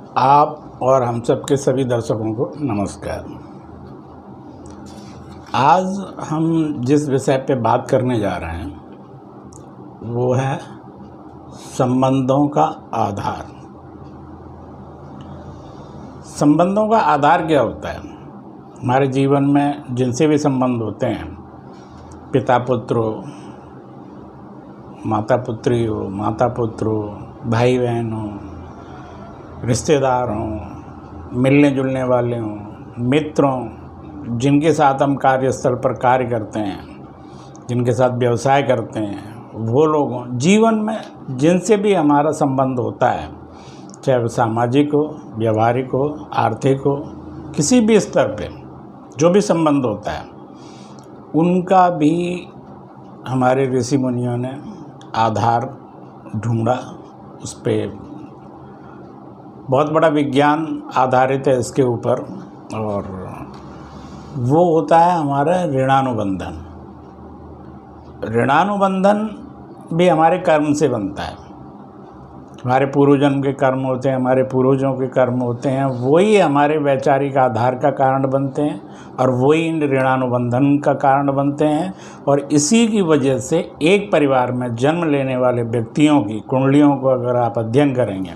आप और हम सब के सभी दर्शकों को नमस्कार। आज हम जिस विषय पे बात करने जा रहे हैं वो है संबंधों का आधार। संबंधों का आधार क्या होता है? हमारे जीवन में जिनसे भी संबंध होते हैं, पिता पुत्र हो, माता पुत्री हो, माता पुत्र हो, भाई बहन हो, रिश्तेदार हों, मिलने जुलने वाले हों, मित्र हों, जिनके साथ हम कार्यस्थल पर कार्य करते हैं, जिनके साथ व्यवसाय करते हैं, वो लोग हों, जीवन में जिनसे भी हमारा संबंध होता है, चाहे वो सामाजिक हो, व्यवहारिक हो, आर्थिक हो, किसी भी स्तर पे जो भी संबंध होता है, उनका भी हमारे ऋषि मुनियों ने आधार ढूंढा। उस पर बहुत बड़ा विज्ञान आधारित है इसके ऊपर, और वो होता है हमारा ऋणानुबंधन। ऋणानुबंधन भी हमारे कर्म से बनता है। हमारे पूर्वजन्म के कर्म होते हैं, हमारे पूर्वजों के कर्म होते हैं, वही हमारे वैचारिक आधार का कारण बनते हैं और वही इन ऋणानुबंधन का कारण बनते हैं। और इसी की वजह से एक परिवार में जन्म लेने वाले व्यक्तियों की कुंडलियों को अगर आप अध्ययन करेंगे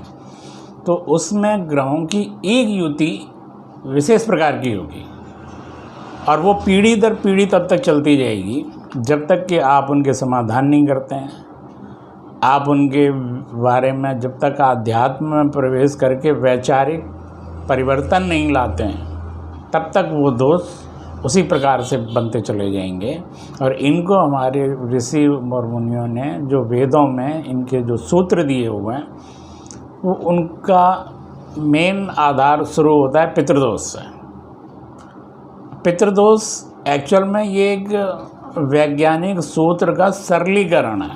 तो उसमें ग्रहों की एक युति विशेष प्रकार की होगी, और वो पीढ़ी दर पीढ़ी तब तक चलती जाएगी जब तक कि आप उनके समाधान नहीं करते हैं, आप उनके बारे में जब तक आध्यात्म में प्रवेश करके वैचारिक परिवर्तन नहीं लाते हैं, तब तक वो दोष उसी प्रकार से बनते चले जाएंगे। और इनको हमारे ऋषि और मुनियों ने जो वेदों में इनके जो सूत्र दिए हुए हैं, वो उनका मेन आधार शुरू होता है पितृदोष से। पितृदोष एक्चुअल में ये एक वैज्ञानिक सूत्र का सरलीकरण है,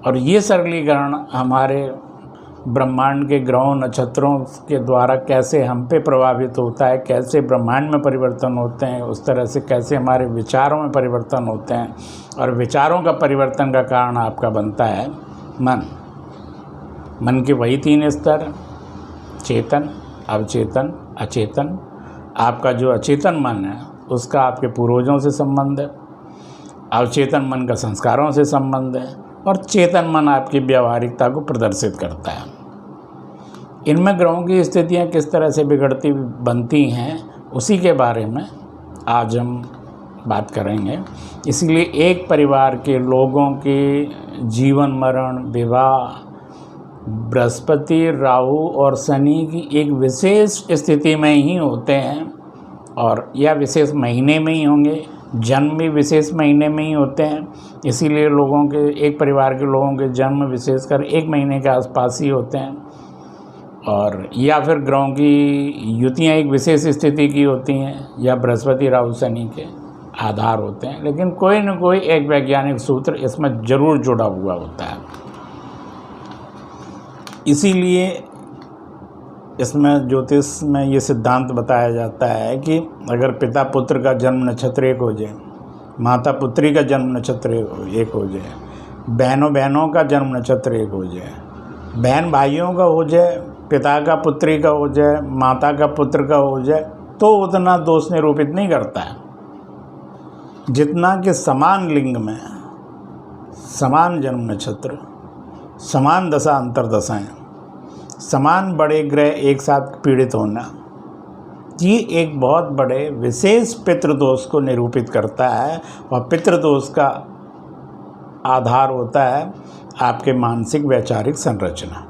और ये सरलीकरण हमारे ब्रह्मांड के ग्रहों नक्षत्रों के द्वारा कैसे हम पे प्रभावित होता है, कैसे ब्रह्मांड में परिवर्तन होते हैं, उस तरह से कैसे हमारे विचारों में परिवर्तन होते हैं। और विचारों का परिवर्तन का कारण आपका बनता है मन के वही 3 स्तर: चेतन, अवचेतन, अचेतन। आपका जो अचेतन मन है उसका आपके पूर्वजों से संबंध है, अवचेतन मन का संस्कारों से संबंध है, और चेतन मन आपकी व्यावहारिकता को प्रदर्शित करता है। इनमें ग्रहों की स्थितियाँ किस तरह से बिगड़ती बनती हैं उसी के बारे में आज हम बात करेंगे। इसलिए एक परिवार के लोगों के जीवन मरण, विवाह बृहस्पति, राहु और शनि की एक विशेष स्थिति में ही होते हैं, और या विशेष महीने में ही होंगे। जन्म भी विशेष महीने में ही होते हैं, इसीलिए लोगों के एक परिवार के लोगों के जन्म विशेषकर 1 महीने के आसपास ही होते हैं। और या फिर ग्रहों की युतियाँ एक विशेष स्थिति की होती हैं, या बृहस्पति राहु शनि के आधार होते हैं। लेकिन कोई न कोई एक वैज्ञानिक सूत्र इसमें ज़रूर जुड़ा हुआ होता है। इसीलिए इसमें ज्योतिष में ये सिद्धांत बताया जाता है कि अगर पिता पुत्र का जन्म नक्षत्र एक हो जाए, माता पुत्री का जन्म नक्षत्र एक हो जाए, बहनों बहनों का जन्म नक्षत्र एक हो जाए, बहन भाइयों का हो जाए, पिता का पुत्री का हो जाए, माता का पुत्र का हो जाए, तो उतना दोष निरूपित नहीं करता है जितना कि समान लिंग में समान जन्म नक्षत्र, समान दशा अंतर्दशाएँ, समान बड़े ग्रह एक साथ पीड़ित होना, ये एक बहुत बड़े विशेष पितृदोष को निरूपित करता है। और पितृदोष का आधार होता है आपके मानसिक वैचारिक संरचना,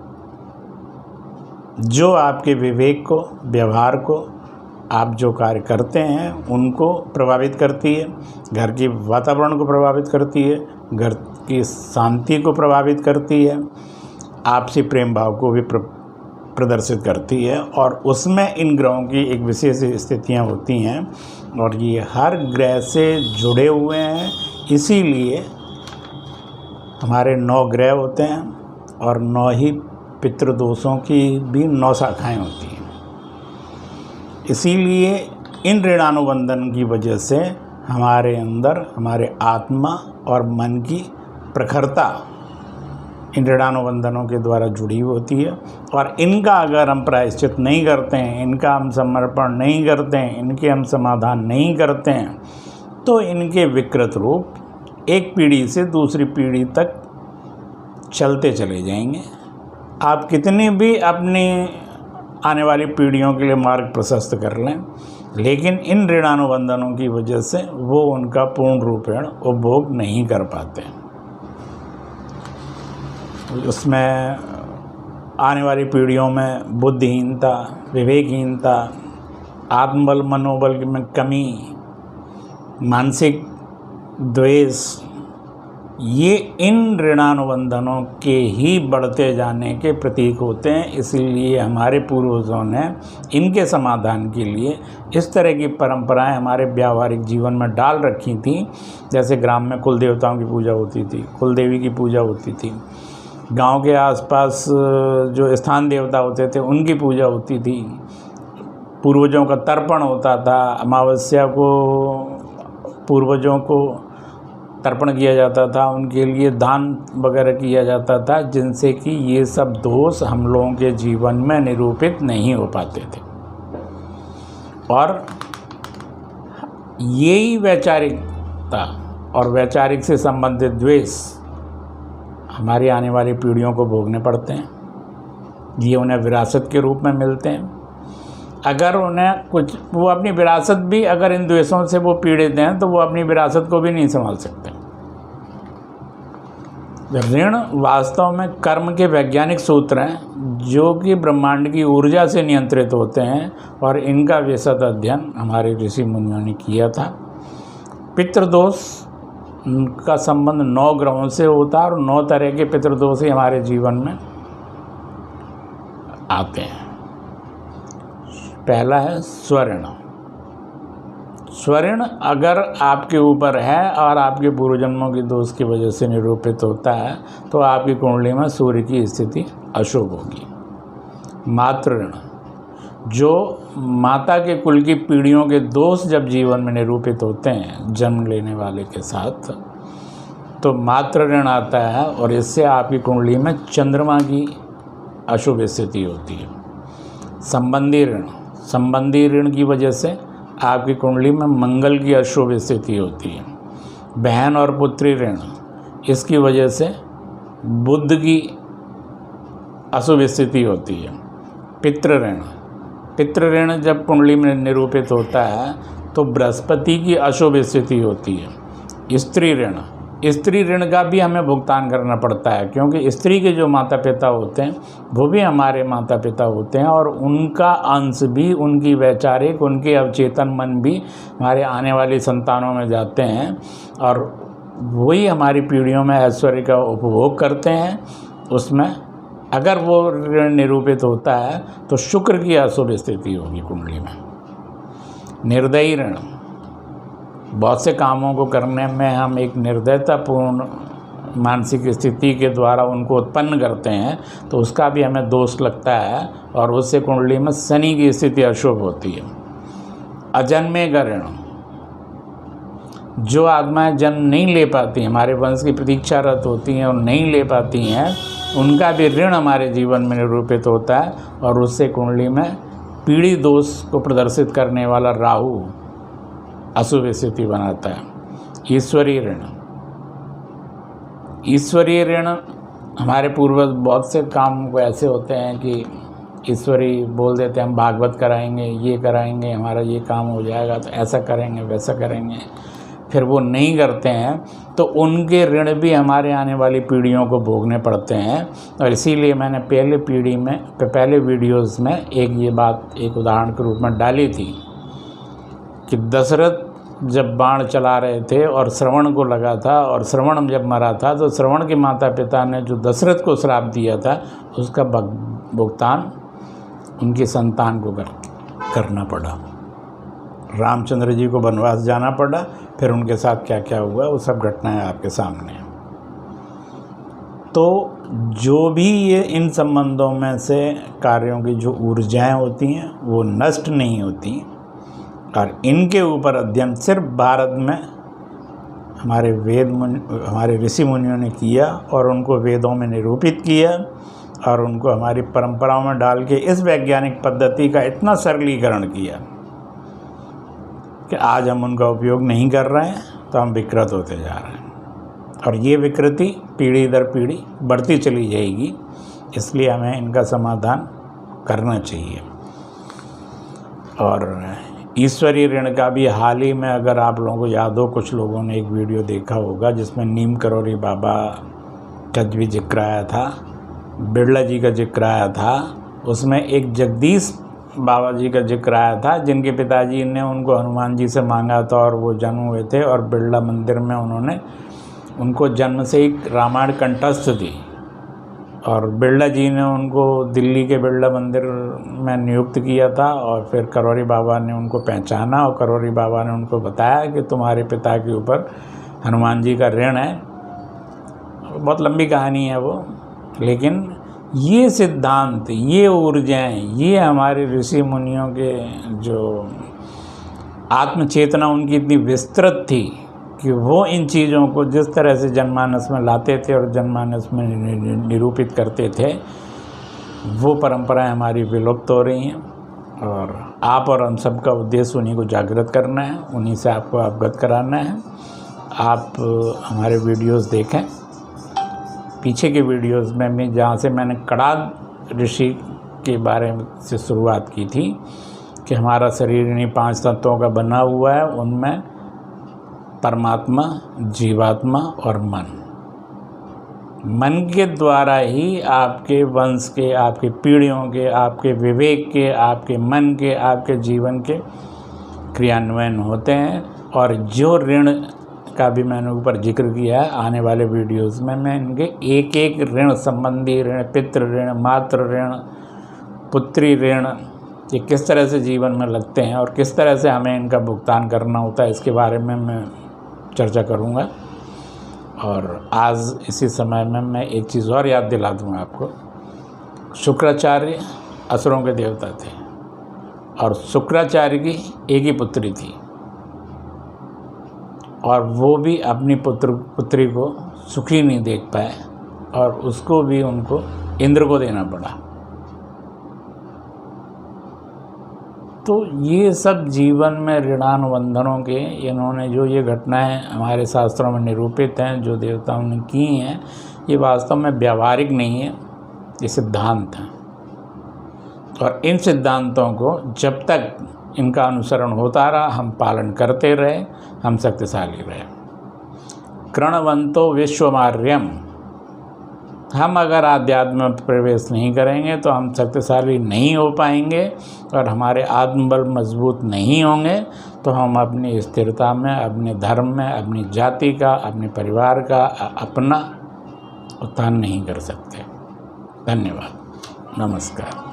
जो आपके विवेक को, व्यवहार को, आप जो कार्य करते हैं उनको प्रभावित करती है, घर की वातावरण को प्रभावित करती है, घर की शांति को प्रभावित करती है, आपसी प्रेम भाव को भी प्रदर्शित करती है। और उसमें इन ग्रहों की एक विशेष स्थितियाँ होती हैं, और ये हर ग्रह से जुड़े हुए हैं। इसीलिए हमारे 9 ग्रह होते हैं, और 9 ही पितृदोषों की भी 9 शाखाएँ होती हैं। इसीलिए इन ऋणानुबंधन की वजह से हमारे अंदर हमारे आत्मा और मन की प्रखरता इन ऋणानुबंधनों के द्वारा जुड़ी होती है। और इनका अगर हम प्रायश्चित नहीं करते हैं, इनका हम समर्पण नहीं करते हैं, इनके हम समाधान नहीं करते हैं, तो इनके विकृत रूप एक पीढ़ी से दूसरी पीढ़ी तक चलते चले जाएंगे। आप कितनी भी अपनी आने वाली पीढ़ियों के लिए मार्ग प्रशस्त कर लें, लेकिन इन ऋणानुबंधनों की वजह से वो उनका पूर्ण रूपेण उपभोग नहीं कर पाते। उसमें आने वाली पीढ़ियों में बुद्धिहीनता, विवेकहीनता, आत्मबल मनोबल में कमी, मानसिक द्वेष, ये इन ऋणानुबंधनों के ही बढ़ते जाने के प्रतीक होते हैं। इसीलिए हमारे पूर्वजों ने इनके समाधान के लिए इस तरह की परंपराएं हमारे व्यावहारिक जीवन में डाल रखी थी। जैसे ग्राम में कुल देवताओं की पूजा होती थी, कुल देवी की पूजा होती थी, गांव के आसपास जो स्थान देवता होते थे उनकी पूजा होती थी, पूर्वजों का तर्पण होता था, अमावस्या को पूर्वजों को तर्पण किया जाता था, उनके लिए दान वगैरह किया जाता था, जिनसे कि ये सब दोष हम लोगों के जीवन में निरूपित नहीं हो पाते थे। और यही वैचारिकता और वैचारिक से संबंधित द्वेष हमारी आने वाली पीढ़ियों को भोगने पड़ते हैं। ये उन्हें विरासत के रूप में मिलते हैं। अगर उन्हें कुछ, वो अपनी विरासत भी अगर इन द्वेषों से वो पीड़ित हैं तो वो अपनी विरासत को भी नहीं संभाल सकते। ऋण वास्तव में कर्म के वैज्ञानिक सूत्र हैं जो कि ब्रह्मांड की ऊर्जा से नियंत्रित होते हैं, और इनका विशद अध्ययन हमारे ऋषि मुनियों ने किया था। पितृदोष का संबंध 9 ग्रहों से होता है और 9 तरह के पितृदोष ही हमारे जीवन में आते हैं। पहला है स्वऋण। स्वऋण अगर आपके ऊपर है और आपके पूर्वजन्मों की दोष की वजह से निरूपित होता है तो आपकी कुंडली में सूर्य की स्थिति अशुभ होगी। मातृऋण, जो माता के कुल की पीढ़ियों के दोष जब जीवन में निरूपित होते हैं जन्म लेने वाले के साथ, तो मातृऋण आता है और इससे आपकी कुंडली में चंद्रमा की अशुभ स्थिति होती है। संबंधी ऋण, संबंधी ऋण की वजह से आपकी कुंडली में मंगल की अशुभ स्थिति होती है। बहन और पुत्री ऋण, इसकी वजह से बुध की अशुभ स्थिति होती है। पितृ ऋण, पितृ ऋण जब कुंडली में निरूपित होता है तो बृहस्पति की अशुभ स्थिति होती है। स्त्री ऋण, स्त्री ऋण का भी हमें भुगतान करना पड़ता है, क्योंकि स्त्री के जो माता पिता होते हैं वो भी हमारे माता पिता होते हैं, और उनका अंश भी, उनकी वैचारिक, उनके अवचेतन मन भी हमारे आने वाली संतानों में जाते हैं, और वही हमारी पीढ़ियों में ऐश्वर्य का उपभोग करते हैं। उसमें अगर वो ऋण निरूपित होता है तो शुक्र की अशुभ स्थिति होगी कुंडली में। निर्दयी ऋण, बहुत से कामों को करने में हम एक निर्दयतापूर्ण मानसिक स्थिति के द्वारा उनको उत्पन्न करते हैं, तो उसका भी हमें दोष लगता है और उससे कुंडली में शनि की स्थिति अशुभ होती है। अजन्मे का ऋण, जो आत्माएं जन्म नहीं ले पाती, हमारे वंश की प्रतीक्षारत होती हैं और नहीं ले पाती हैं, उनका भी ऋण हमारे जीवन में निरूपित होता है, और उससे कुंडली में पीढ़ी दोष को प्रदर्शित करने वाला राहु अशुभ स्थिति बनाता है। ईश्वरीय ऋण, ईश्वरीय ऋण हमारे पूर्वज बहुत से काम ऐसे होते हैं कि ईश्वरी बोल देते हैं हम भागवत कराएंगे, ये कराएंगे, हमारा ये काम हो जाएगा, तो ऐसा करेंगे, वैसा करेंगे, फिर वो नहीं करते हैं, तो उनके ऋण भी हमारे आने वाली पीढ़ियों को भोगने पड़ते हैं। और इसीलिए मैंने पहले वीडियोज़ में ये बात एक उदाहरण के रूप में डाली थी कि दशरथ जब बाण चला रहे थे और श्रवण को लगा था, और श्रवण जब मरा था तो श्रवण के माता पिता ने जो दशरथ को श्राप दिया था उसका भुगतान उनकी संतान को करना पड़ा। रामचंद्र जी को वनवास जाना पड़ा, फिर उनके साथ क्या क्या हुआ वो सब घटनाएं आपके सामने हैं। तो जो भी ये इन संबंधों में से कार्यों की जो ऊर्जाएं होती हैं वो नष्ट नहीं होती, और इनके ऊपर अध्ययन सिर्फ भारत में हमारे ऋषि मुनियों ने किया और उनको वेदों में निरूपित किया और उनको हमारी परंपराओं में डाल के इस वैज्ञानिक पद्धति का इतना सरलीकरण किया कि आज हम उनका उपयोग नहीं कर रहे हैं, तो हम विकृत होते जा रहे हैं और ये विकृति पीढ़ी दर पीढ़ी बढ़ती चली जाएगी। इसलिए हमें इनका समाधान करना चाहिए। और ईश्वरीय ऋण का भी हाल ही में, अगर आप लोगों को याद हो, कुछ लोगों ने एक वीडियो देखा होगा जिसमें नीम करौरी बाबा का भी जिक्र आया था, बिरला जी का जिक्र आया था, उसमें एक जगदीश बाबा जी का जिक्र आया था जिनके पिताजी ने उनको हनुमान जी से मांगा था और वो जन्म हुए थे और बिरला मंदिर में उन्होंने उनको जन्म से ही रामायण कंठस्थ थी और बिरला जी ने उनको दिल्ली के बिरला मंदिर में नियुक्त किया था और फिर करौरी बाबा ने उनको पहचाना और करौरी बाबा ने उनको बताया कि तुम्हारे पिता के ऊपर हनुमान जी का ऋण है। बहुत लंबी कहानी है वो, लेकिन ये सिद्धांत, ये ऊर्जाएं, ये हमारे ऋषि मुनियों के जो आत्मचेतना उनकी इतनी विस्तृत थी कि वो इन चीज़ों को जिस तरह से जनमानस में लाते थे और जनमानस में निरूपित करते थे, वो परंपराएं हमारी विलुप्त हो रही हैं। और आप और हम सब का उद्देश्य उन्हीं को जागृत करना है, उन्हीं से आपको अवगत कराना है। आप हमारे वीडियोस देखें, पीछे के वीडियोस में भी जहाँ से मैंने कड़ाद ऋषि के बारे से शुरुआत की थी कि हमारा शरीर इन्हीं 5 तत्वों का बना हुआ है, उनमें परमात्मा, जीवात्मा और मन के द्वारा ही आपके वंश के, आपके पीढ़ियों के, आपके विवेक के, आपके मन के, आपके जीवन के क्रियान्वयन होते हैं। और जो ऋण का भी मैंने ऊपर जिक्र किया है, आने वाले वीडियोस में मैं इनके एक एक ऋण संबंधी ऋण, पितृ ऋण, मातृ ऋण, पुत्री ऋण, ये किस तरह से जीवन में लगते हैं और किस तरह से हमें इनका भुगतान करना होता है, इसके बारे में मैं चर्चा करूँगा। और आज इसी समय में मैं एक चीज़ और याद दिला दूँगा आपको। शुक्राचार्य असुरों के देवता थे और शुक्राचार्य की एक ही पुत्री थी और वो भी अपनी पुत्री को सुखी नहीं देख पाए और उसको भी उनको इंद्र को देना पड़ा। तो ये सब जीवन में ऋणानुबंधनों के, इन्होंने जो ये घटनाएं हमारे शास्त्रों में निरूपित हैं, जो देवताओं ने की हैं, ये वास्तव में व्यावहारिक नहीं है, ये सिद्धांत हैं। और इन सिद्धांतों को जब तक इनका अनुसरण होता रहा, हम पालन करते रहे, हम शक्तिशाली रहे। कृणवंतो विश्वमार्यम, हम अगर आध्यात्म में प्रवेश नहीं करेंगे तो हम शक्तिशाली नहीं हो पाएंगे और हमारे आत्मबल मजबूत नहीं होंगे, तो हम अपनी स्थिरता में, अपने धर्म में, अपनी जाति का, अपने परिवार का, अपना उत्थान नहीं कर सकते। धन्यवाद, नमस्कार।